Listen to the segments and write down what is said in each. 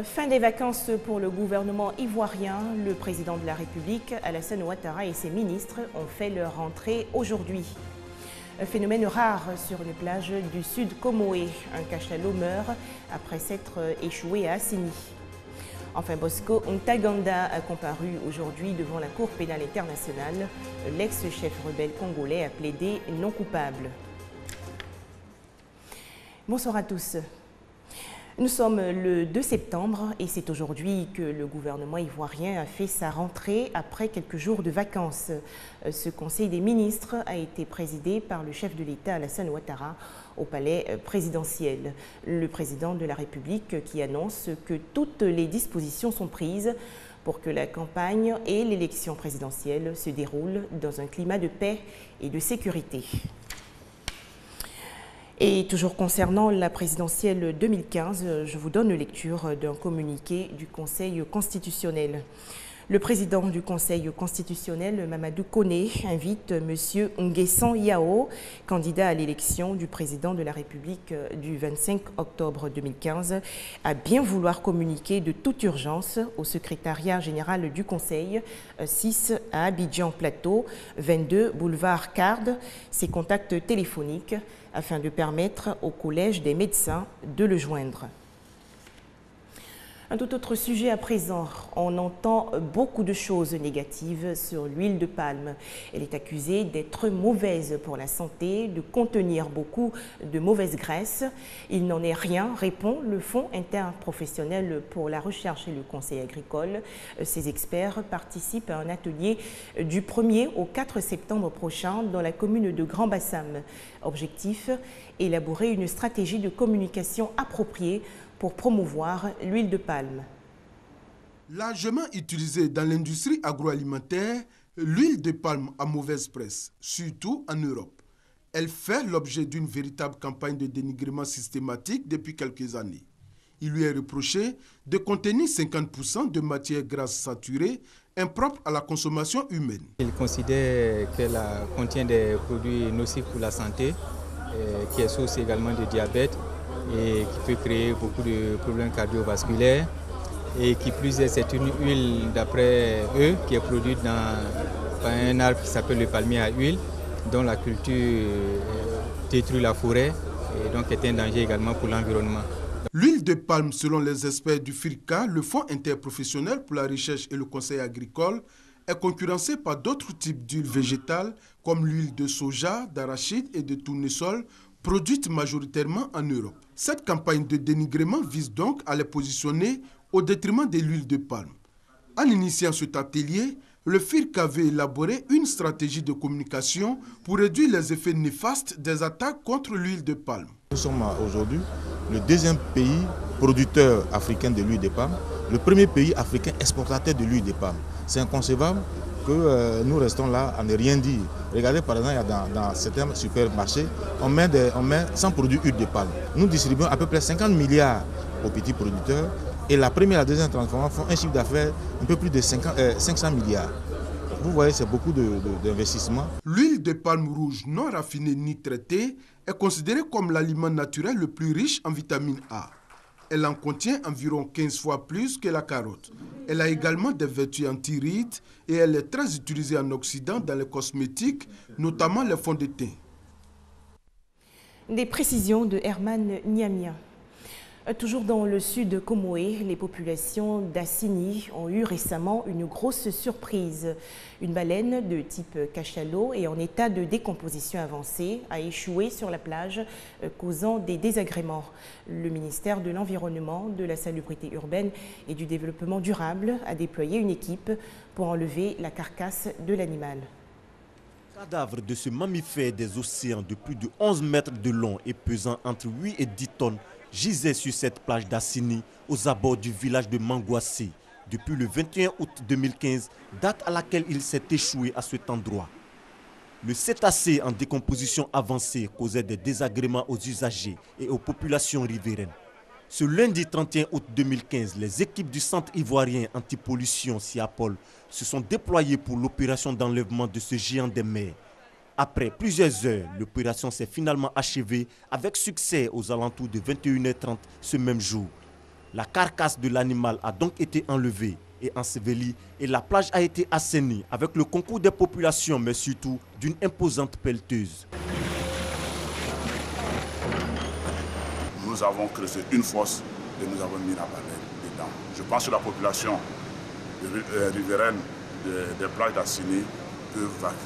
Fin des vacances pour le gouvernement ivoirien. Le président de la République, Alassane Ouattara, et ses ministres ont fait leur rentrée aujourd'hui. Un phénomène rare sur les plages du sud Comoé. Un cachalot meurt après s'être échoué à Assini. Enfin, Bosco Ntaganda a comparu aujourd'hui devant la Cour pénale internationale. L'ex-chef rebelle congolais a plaidé non coupable. Bonsoir à tous. Nous sommes le 2 septembre et c'est aujourd'hui que le gouvernement ivoirien a fait sa rentrée après quelques jours de vacances. Ce conseil des ministres a été présidé par le chef de l'État Alassane Ouattara au palais présidentiel. Le président de la République qui annonce que toutes les dispositions sont prises pour que la campagne et l'élection présidentielle se déroulent dans un climat de paix et de sécurité. Et toujours concernant la présidentielle 2015, je vous donne lecture d'un communiqué du Conseil constitutionnel. Le président du Conseil constitutionnel, Mamadou Koné, invite M. Nguessan Yao, candidat à l'élection du président de la République du 25 octobre 2015, à bien vouloir communiquer de toute urgence au secrétariat général du Conseil, 6 à Abidjan Plateau, 22 boulevard Card, ses contacts téléphoniques, afin de permettre au Collège des médecins de le joindre. Un tout autre sujet à présent. On entend beaucoup de choses négatives sur l'huile de palme. Elle est accusée d'être mauvaise pour la santé, de contenir beaucoup de mauvaises graisses. Il n'en est rien, répond le Fonds interprofessionnel pour la recherche et le conseil agricole. Ces experts participent à un atelier du 1er au 4 septembre prochain dans la commune de Grand Bassam. Objectif, élaborer une stratégie de communication appropriée pour promouvoir l'huile de palme. Largement utilisée dans l'industrie agroalimentaire, l'huile de palme a mauvaise presse, surtout en Europe. Elle fait l'objet d'une véritable campagne de dénigrement systématique depuis quelques années. Il lui est reproché de contenir 50% de matières grasses saturées impropres à la consommation humaine. Il considère qu'elle contient des produits nocifs pour la santé, qui est source également de diabète, et qui peut créer beaucoup de problèmes cardiovasculaires. Et qui plus est, c'est une huile, d'après eux, qui est produite par un arbre qui s'appelle le palmier à huile, dont la culture détruit la forêt et donc est un danger également pour l'environnement. L'huile de palme, selon les experts du FIRCA, le Fonds interprofessionnel pour la recherche et le conseil agricole, est concurrencée par d'autres types d'huiles végétales comme l'huile de soja, d'arachide et de tournesol, produites majoritairement en Europe. Cette campagne de dénigrement vise donc à les positionner au détriment de l'huile de palme. En initiant cet atelier, le FIRCA veut élaborer une stratégie de communication pour réduire les effets néfastes des attaques contre l'huile de palme. Nous sommes aujourd'hui le deuxième pays producteur africain de l'huile de palme, le premier pays africain exportateur de l'huile de palme. C'est inconcevable que nous restons là à ne rien dire. Regardez par exemple, dans certains supermarchés, on met 100 produits huile de palme. Nous distribuons à peu près 50 milliards aux petits producteurs et la première et la deuxième transformation font un chiffre d'affaires un peu plus de 500 milliards. Vous voyez, c'est beaucoup d'investissements. L'huile de palme rouge non raffinée ni traitée est considérée comme l'aliment naturel le plus riche en vitamine A. Elle en contient environ 15 fois plus que la carotte. Elle a également des vertus anti-rides et elle est très utilisée en Occident dans les cosmétiques, notamment les fonds de teint. Des précisions de Herman Niamia. Toujours dans le sud Comoé, les populations d'Assini ont eu récemment une grosse surprise. Une baleine de type cachalot et en état de décomposition avancée a échoué sur la plage, causant des désagréments. Le ministère de l'Environnement, de la Salubrité urbaine et du Développement durable a déployé une équipe pour enlever la carcasse de l'animal. Le cadavre de ce mammifère des océans de plus de 11 mètres de long et pesant entre 8 et 10 tonnes gisait sur cette plage d'Assini, aux abords du village de Mangouassi, depuis le 21 août 2015, date à laquelle il s'est échoué à cet endroit. Le cétacé en décomposition avancée causait des désagréments aux usagers et aux populations riveraines. Ce lundi 31 août 2015, les équipes du Centre ivoirien anti-pollution CIAPOL se sont déployées pour l'opération d'enlèvement de ce géant des mers. Après plusieurs heures, l'opération s'est finalement achevée avec succès aux alentours de 21h30 ce même jour. La carcasse de l'animal a donc été enlevée et ensevelie et la plage a été assainie avec le concours des populations, mais surtout d'une imposante pelleteuse. Nous avons creusé une fosse et nous avons mis la baleine dedans. Je pense que la population riveraine des plages d'Assini peut vaquer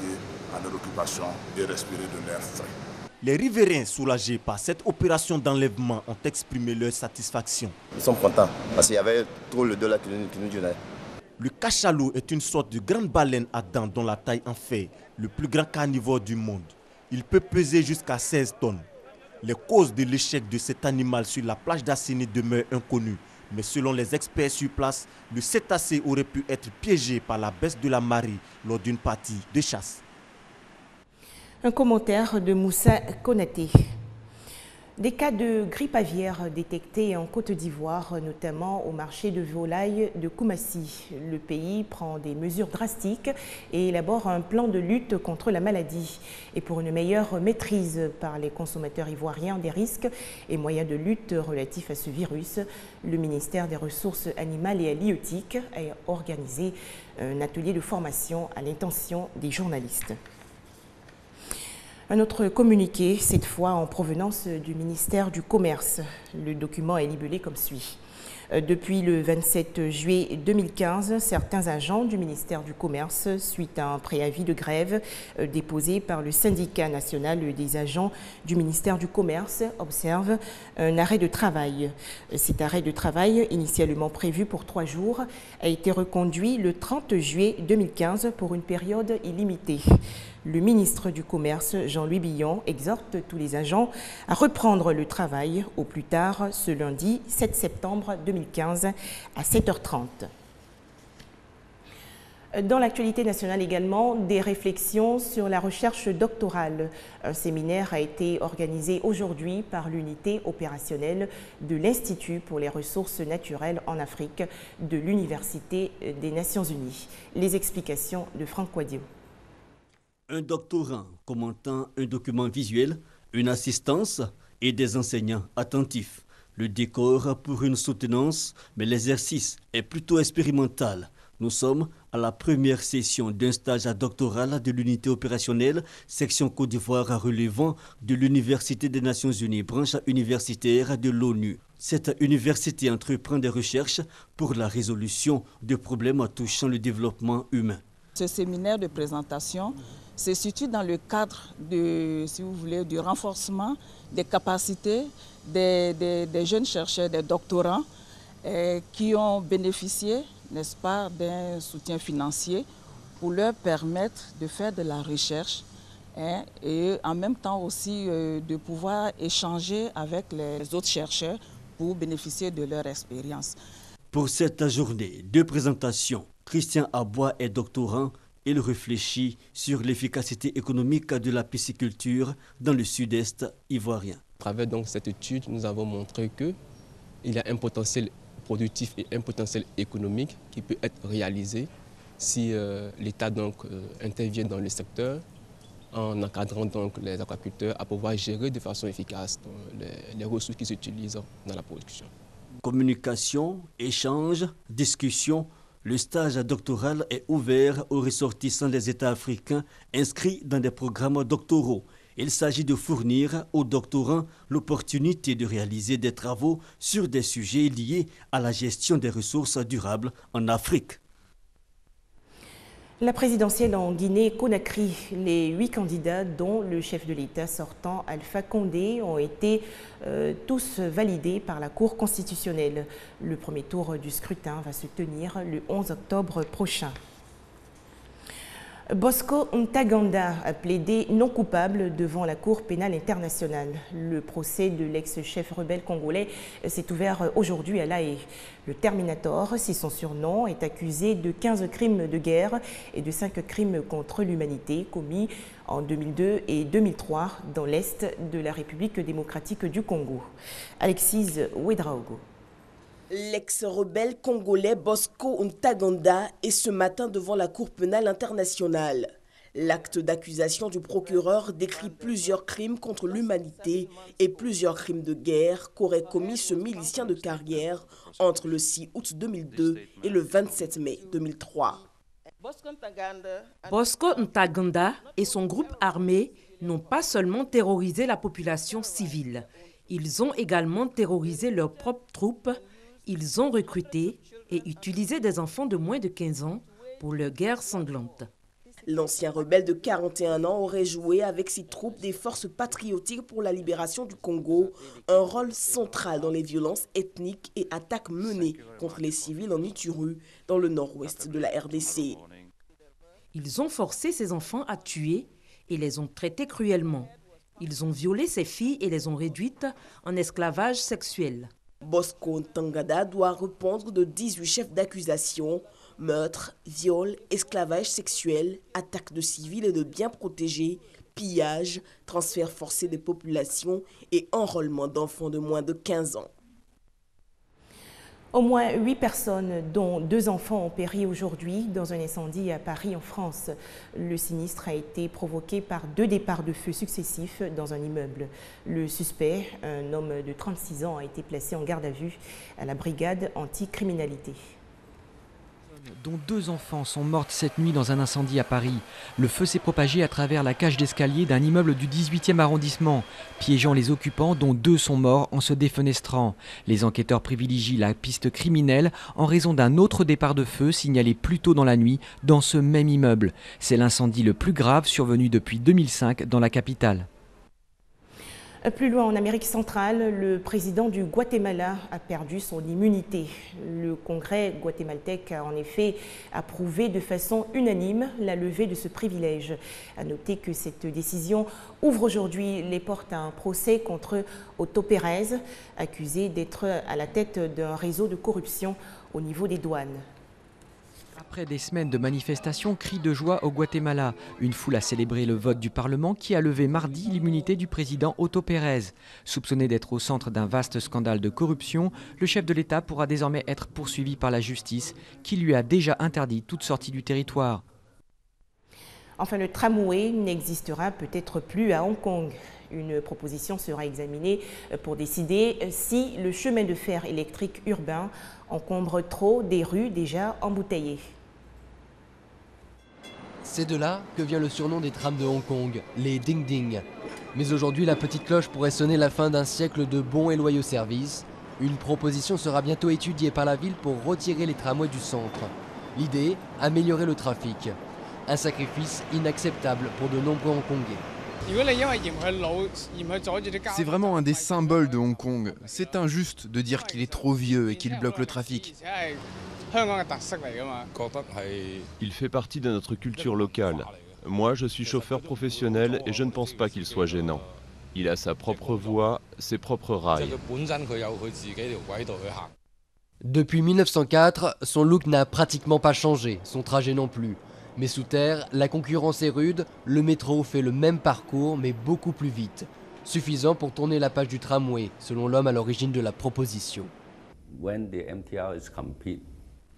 à leur occupation et respirer de l'air frais. Les riverains soulagés par cette opération d'enlèvement ont exprimé leur satisfaction. Ils sont contents parce qu'il y avait trop le dollar qui nous donnait. Le cachalot est une sorte de grande baleine à dents dont la taille en fait le plus grand carnivore du monde. Il peut peser jusqu'à 16 tonnes. Les causes de l'échec de cet animal sur la plage d'Assini demeurent inconnues. Mais selon les experts sur place, le cétacé aurait pu être piégé par la baisse de la marée lors d'une partie de chasse. Un commentaire de Moussa Konaté. Des cas de grippe aviaire détectés en Côte d'Ivoire, notamment au marché de volailles de Koumassi. Le pays prend des mesures drastiques et élabore un plan de lutte contre la maladie. Et pour une meilleure maîtrise par les consommateurs ivoiriens des risques et moyens de lutte relatifs à ce virus, le ministère des Ressources animales et halieutiques a organisé un atelier de formation à l'intention des journalistes. Un autre communiqué, cette fois en provenance du ministère du Commerce. Le document est libellé comme suit. Depuis le 27 juillet 2015, certains agents du ministère du Commerce, suite à un préavis de grève déposé par le syndicat national des agents du ministère du Commerce, observent un arrêt de travail. Cet arrêt de travail, initialement prévu pour 3 jours, a été reconduit le 30 juillet 2015 pour une période illimitée. Le ministre du Commerce, Jean-Louis Billon, exhorte tous les agents à reprendre le travail au plus tard ce lundi 7 septembre 2015 à 7h30. Dans l'actualité nationale également, des réflexions sur la recherche doctorale. Un séminaire a été organisé aujourd'hui par l'unité opérationnelle de l'Institut pour les ressources naturelles en Afrique de l'Université des Nations Unies. Les explications de Franck Quadio. Un doctorant commentant un document visuel, une assistance et des enseignants attentifs. Le décor pour une soutenance, mais l'exercice est plutôt expérimental. Nous sommes à la première session d'un stage doctoral de l'unité opérationnelle, section Côte d'Ivoire relevant de l'Université des Nations Unies, branche universitaire de l'ONU. Cette université entreprend des recherches pour la résolution de problèmes touchant le développement humain. Ce séminaire de présentation se situe dans le cadre de, si vous voulez, du renforcement des capacités des jeunes chercheurs, des doctorants qui ont bénéficié, n'est-ce pas, d'un soutien financier pour leur permettre de faire de la recherche et en même temps aussi de pouvoir échanger avec les autres chercheurs pour bénéficier de leur expérience. Pour cette journée de présentation, Christian Abois est doctorant. Il réfléchit sur l'efficacité économique de la pisciculture dans le sud-est ivoirien. À travers donc cette étude, nous avons montré qu'il y a un potentiel productif et un potentiel économique qui peut être réalisé si l'État intervient dans le secteur en encadrant donc les aquaculteurs à pouvoir gérer de façon efficace les ressources qui s'utilisent dans la production. Communication, échange, discussion. Le stage doctoral est ouvert aux ressortissants des États africains inscrits dans des programmes doctoraux. Il s'agit de fournir aux doctorants l'opportunité de réaliser des travaux sur des sujets liés à la gestion des ressources durables en Afrique. La présidentielle en Guinée-Conakry, les 8 candidats, dont le chef de l'État sortant Alpha Condé, ont été tous validés par la Cour constitutionnelle. Le premier tour du scrutin va se tenir le 11 octobre prochain. Bosco Ntaganda a plaidé non coupable devant la Cour pénale internationale. Le procès de l'ex-chef rebelle congolais s'est ouvert aujourd'hui à La Haye. Le Terminator, c'est son surnom, est accusé de 15 crimes de guerre et de 5 crimes contre l'humanité commis en 2002 et 2003 dans l'Est de la République démocratique du Congo. Alexis Ouedraogo. L'ex-rebelle congolais Bosco Ntaganda est ce matin devant la Cour pénale internationale. L'acte d'accusation du procureur décrit plusieurs crimes contre l'humanité et plusieurs crimes de guerre qu'aurait commis ce milicien de carrière entre le 6 août 2002 et le 27 mai 2003. Bosco Ntaganda et son groupe armé n'ont pas seulement terrorisé la population civile, ils ont également terrorisé leurs propres troupes, ils ont recruté et utilisé des enfants de moins de 15 ans pour leur guerre sanglante. L'ancien rebelle de 41 ans aurait joué avec ses troupes des forces patriotiques pour la libération du Congo un rôle central dans les violences ethniques et attaques menées contre les civils en Ituri, dans le nord-ouest de la RDC. Ils ont forcé ces enfants à tuer et les ont traités cruellement. Ils ont violé ces filles et les ont réduites en esclavage sexuel. Bosco Ntaganda doit répondre de 18 chefs d'accusation: meurtre, viol, esclavage sexuel, attaque de civils et de biens protégés, pillage, transfert forcé des populations et enrôlement d'enfants de moins de 15 ans. Au moins 8 personnes, dont 2 enfants, ont péri aujourd'hui dans un incendie à Paris, en France. Le sinistre a été provoqué par 2 départs de feu successifs dans un immeuble. Le suspect, un homme de 36 ans, a été placé en garde à vue à la brigade anticriminalité. Dont 2 enfants sont mortes cette nuit dans un incendie à Paris. Le feu s'est propagé à travers la cage d'escalier d'un immeuble du 18e arrondissement, piégeant les occupants dont 2 sont morts en se défenestrant. Les enquêteurs privilégient la piste criminelle en raison d'un autre départ de feu signalé plus tôt dans la nuit dans ce même immeuble. C'est l'incendie le plus grave survenu depuis 2005 dans la capitale. Plus loin, en Amérique centrale, le président du Guatemala a perdu son immunité. Le Congrès guatémaltèque a en effet approuvé de façon unanime la levée de ce privilège. À noter que cette décision ouvre aujourd'hui les portes à un procès contre Otto Pérez, accusé d'être à la tête d'un réseau de corruption au niveau des douanes. Après des semaines de manifestations, cris de joie au Guatemala. Une foule a célébré le vote du Parlement qui a levé mardi l'immunité du président Otto Pérez. Soupçonné d'être au centre d'un vaste scandale de corruption, le chef de l'État pourra désormais être poursuivi par la justice qui lui a déjà interdit toute sortie du territoire. Enfin, le tramway n'existera peut-être plus à Hong Kong. Une proposition sera examinée pour décider si le chemin de fer électrique urbain encombre trop des rues déjà embouteillées. C'est de là que vient le surnom des trams de Hong Kong, les Ding Ding. Mais aujourd'hui, la petite cloche pourrait sonner la fin d'un siècle de bons et loyaux services. Une proposition sera bientôt étudiée par la ville pour retirer les tramways du centre. L'idée, améliorer le trafic. Un sacrifice inacceptable pour de nombreux Hongkongais. C'est vraiment un des symboles de Hong Kong. C'est injuste de dire qu'il est trop vieux et qu'il bloque le trafic. Il fait partie de notre culture locale. Moi, je suis chauffeur professionnel et je ne pense pas qu'il soit gênant. Il a sa propre voie, ses propres rails. Depuis 1904, son look n'a pratiquement pas changé, son trajet non plus. Mais sous terre, la concurrence est rude, le métro fait le même parcours mais beaucoup plus vite. Suffisant pour tourner la page du tramway, selon l'homme à l'origine de la proposition.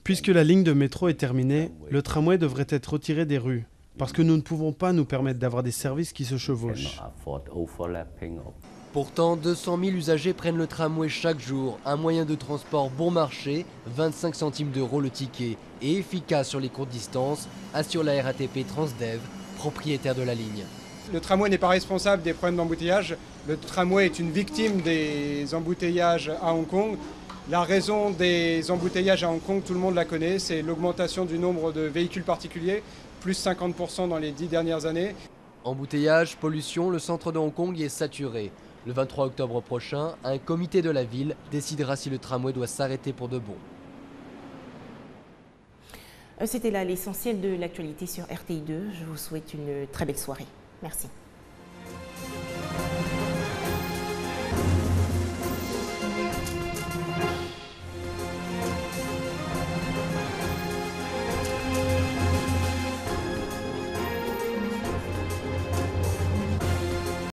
Puisque la ligne de métro est terminée, le tramway devrait être retiré des rues, parce que nous ne pouvons pas nous permettre d'avoir des services qui se chevauchent. Pourtant, 200 000 usagers prennent le tramway chaque jour, un moyen de transport bon marché, 25 centimes d'euros le ticket, et efficace sur les courtes distances, assure la RATP Transdev, propriétaire de la ligne. Le tramway n'est pas responsable des problèmes d'embouteillage. Le tramway est une victime des embouteillages à Hong Kong. La raison des embouteillages à Hong Kong, tout le monde la connaît, c'est l'augmentation du nombre de véhicules particuliers, plus 50% dans les 10 dernières années. Embouteillage, pollution, le centre de Hong Kong est saturé. Le 23 octobre prochain, un comité de la ville décidera si le tramway doit s'arrêter pour de bon. C'était là l'essentiel de l'actualité sur RTI2. Je vous souhaite une très belle soirée. Merci.